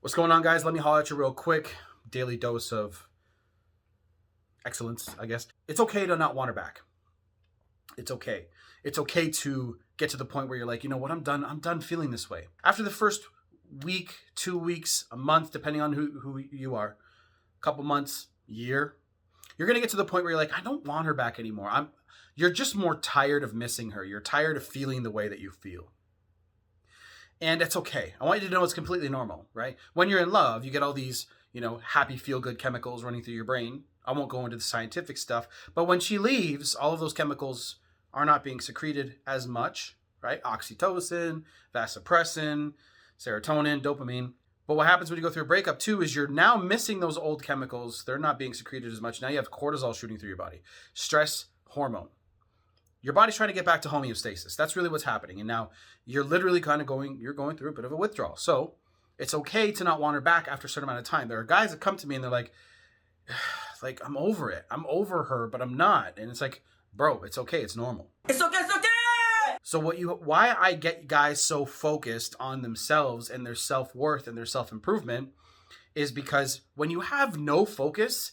What's going on, guys? Let me holler at you real quick. Daily dose of excellence, I guess. It's okay to not want her back. It's okay. It's okay to get to the point where you're like, you know what, I'm done. I'm done feeling this way. After the first week, 2 weeks, a month, depending on who you are, a couple months, year, you're gonna get to the point where you're like, I don't want her back anymore. You're just more tired of missing her. You're tired of feeling the way that you feel. And it's okay. I want you to know it's completely normal, right? When you're in love, you get all these, happy feel good chemicals running through your brain. I won't go into the scientific stuff, but when she leaves, all of those chemicals are not being secreted as much, right? Oxytocin, vasopressin, serotonin, dopamine. But what happens when you go through a breakup too is you're now missing those old chemicals. They're not being secreted as much. Now you have cortisol shooting through your body, stress hormone. Your body's trying to get back to homeostasis. That's really what's happening. And now you're literally you're going through a bit of a withdrawal. So it's okay to not want her back after a certain amount of time. There are guys that come to me and they're like, I'm over it. I'm over her, but I'm not. And it's like, bro, it's okay. It's normal. It's okay, it's okay! So why I get guys so focused on themselves and their self-worth and their self-improvement is because when you have no focus,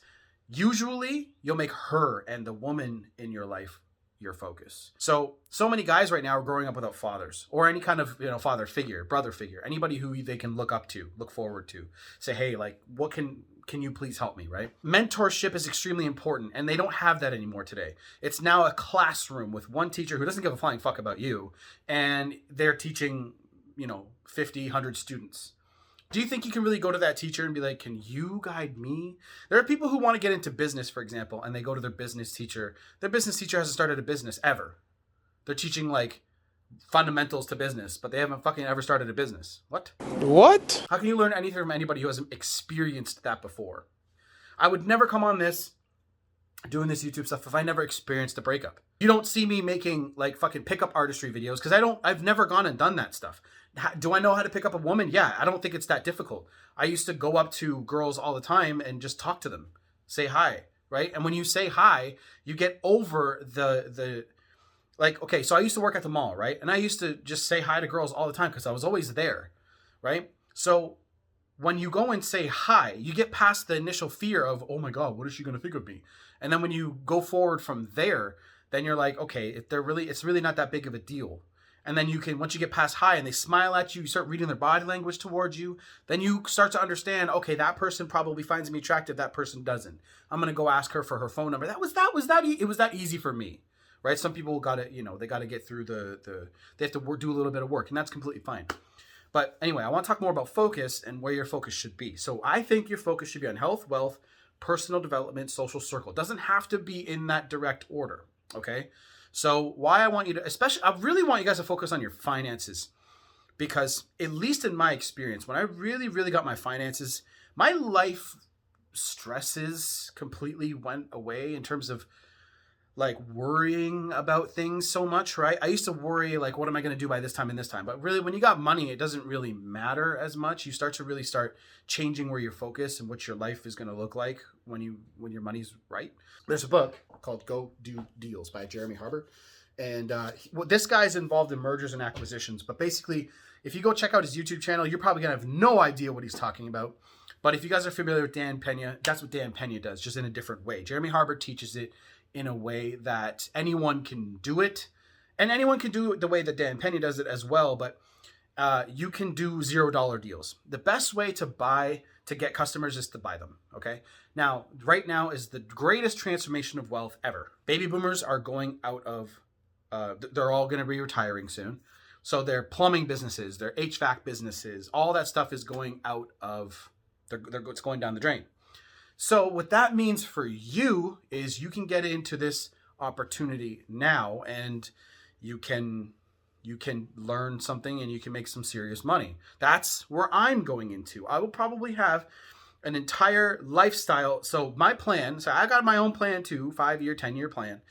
usually you'll make her and the woman in your life your focus. So many guys right now are growing up without fathers or any kind of, father figure, brother figure, anybody who they can look up to, look forward to, say, hey, what can you please help me, right? Mentorship is extremely important, and they don't have that anymore today. It's now a classroom with one teacher who doesn't give a flying fuck about you, and they're teaching, 50, 100 students. Do you think you can really go to that teacher and be like, can you guide me? There are people who want to get into business, for example, and they go to their business teacher. Their business teacher hasn't started a business ever. They're teaching fundamentals to business, but they haven't fucking ever started a business. What? How can you learn anything from anybody who hasn't experienced that before? I would never come on this, doing this YouTube stuff, if I never experienced a breakup. You don't see me making fucking pickup artistry videos because I've never gone and done that stuff. Do I know how to pick up a woman? Yeah, I don't think it's that difficult. I used to go up to girls all the time and just talk to them, say hi, right? And when you say hi, you get over okay, so I used to work at the mall, right? And I used to just say hi to girls all the time because I was always there, right? So when you go and say hi, you get past the initial fear of, oh my God, what is she going to think of me? And then when you go forward from there, then you're like, okay, it's really not that big of a deal. And then once you get past hi and they smile at you, you start reading their body language towards you, then you start to understand, okay, that person probably finds me attractive, that person doesn't. I'm going to go ask her for her phone number. It was that easy for me, right? Some people got to, they got to get through they have to do a little bit of work, and that's completely fine. But anyway, I want to talk more about focus and where your focus should be. So I think your focus should be on health, wealth, personal development, social circle. It doesn't have to be in that direct order, okay? So why I really want you guys to focus on your finances, because at least in my experience, when I really, really got my finances, my life stresses completely went away in terms of worrying about things so much, right? I used to worry, what am I going to do by this time and this time? But really, when you got money, it doesn't really matter as much. You start changing where you're focused and what your life is going to look like when your money's right. There's a book called Go Do Deals by Jeremy Harber. And this guy's involved in mergers and acquisitions. But basically, if you go check out his YouTube channel, you're probably going to have no idea what he's talking about. But if you guys are familiar with Dan Pena, that's what Dan Pena does, just in a different way. Jeremy Harber teaches it in a way that anyone can do it, and anyone can do it the way that Dan Pena does it as well, but you can do $0 deals. The best way to get customers is to buy them, okay? Now, right now is the greatest transformation of wealth ever. Baby boomers are going out of, they're all going to be retiring soon. So their plumbing businesses, their HVAC businesses, all that stuff is going out of, it's going down the drain. So what that means for you is you can get into this opportunity now, and you can learn something and you can make some serious money. That's where I'm going into. I will probably have an entire lifestyle. So my plan, I got my own plan too, 5-year, 10-year plan.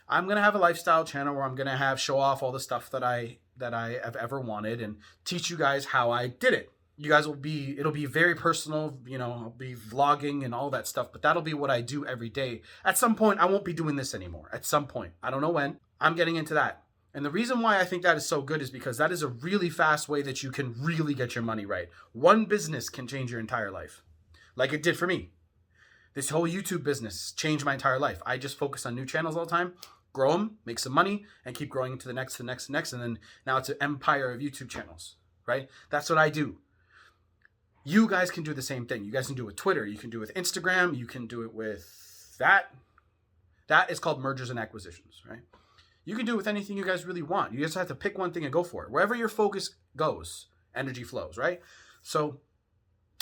I'm going to have a lifestyle channel where I'm going to show off all the stuff that I have ever wanted and teach you guys how I did it. You guys it'll be very personal, I'll be vlogging and all that stuff, but that'll be what I do every day. At some point, I won't be doing this anymore. At some point, I don't know when, I'm getting into that. And the reason why I think that is so good is because that is a really fast way that you can really get your money right. One business can change your entire life, like it did for me. This whole YouTube business changed my entire life. I just focus on new channels all the time, grow them, make some money, and keep growing into the next, and then now it's an empire of YouTube channels, right? That's what I do. You guys can do the same thing. You guys can do it with Twitter. You can do it with Instagram. You can do it with that. That is called mergers and acquisitions, right? You can do it with anything you guys really want. You just have to pick one thing and go for it. Wherever your focus goes, energy flows, right? So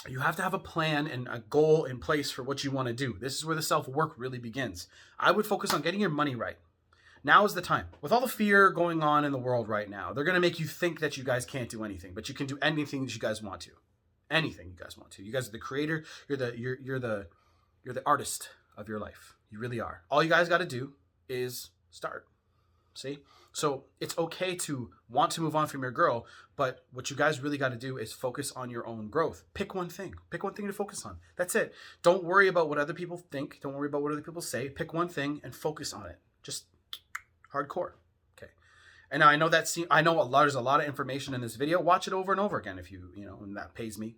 you have to have a plan and a goal in place for what you want to do. This is where the self-work really begins. I would focus on getting your money right. Now is the time. With all the fear going on in the world right now, they're going to make you think that you guys can't do anything, but you can do anything that you guys want to. Anything you guys want to. You guys are the creator. You're the artist of your life. You really are. All you guys got to do is start. See? So it's okay to want to move on from your girl, but what you guys really got to do is focus on your own growth. Pick one thing. Pick one thing to focus on. That's it. Don't worry about what other people think. Don't worry about what other people say. Pick one thing and focus on it. Just hardcore. Okay. And now I know there's a lot of information in this video. Watch it over and over again if and that pays me.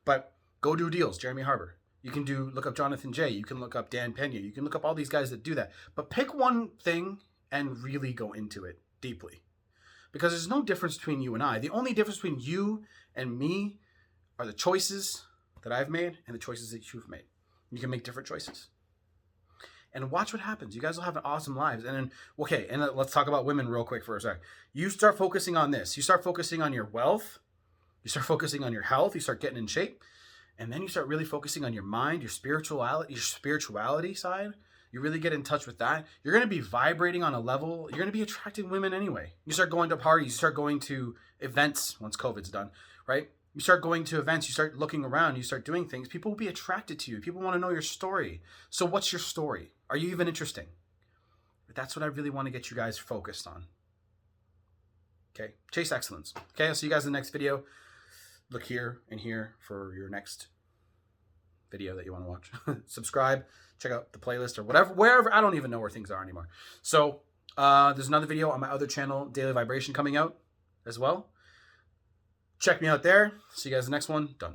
But go do deals, Jeremy Harbour. You can look up Jonathan J. You can look up Dan Pena. You can look up all these guys that do that. But pick one thing and really go into it deeply. Because there's no difference between you and I. The only difference between you and me are the choices that I've made and the choices that you've made. You can make different choices. And watch what happens. You guys will have an awesome lives. And then, let's talk about women real quick for a sec. You start focusing on this. You start focusing on your wealth. You start focusing on your health. You start getting in shape. And then you start really focusing on your mind, your spirituality side. You really get in touch with that. You're going to be vibrating on a level. You're going to be attracting women anyway. You start going to parties. You start going to events once COVID's done, right? You start going to events. You start looking around. You start doing things. People will be attracted to you. People want to know your story. So what's your story? Are you even interesting? But that's what I really want to get you guys focused on. Okay. Chase excellence. Okay. I'll see you guys in the next video. Look here and here for your next video that you want to watch. Subscribe. Check out the playlist or wherever. I don't even know where things are anymore. So there's another video on my other channel, Daily Vibration, coming out as well. Check me out there. See you guys in the next one. Done.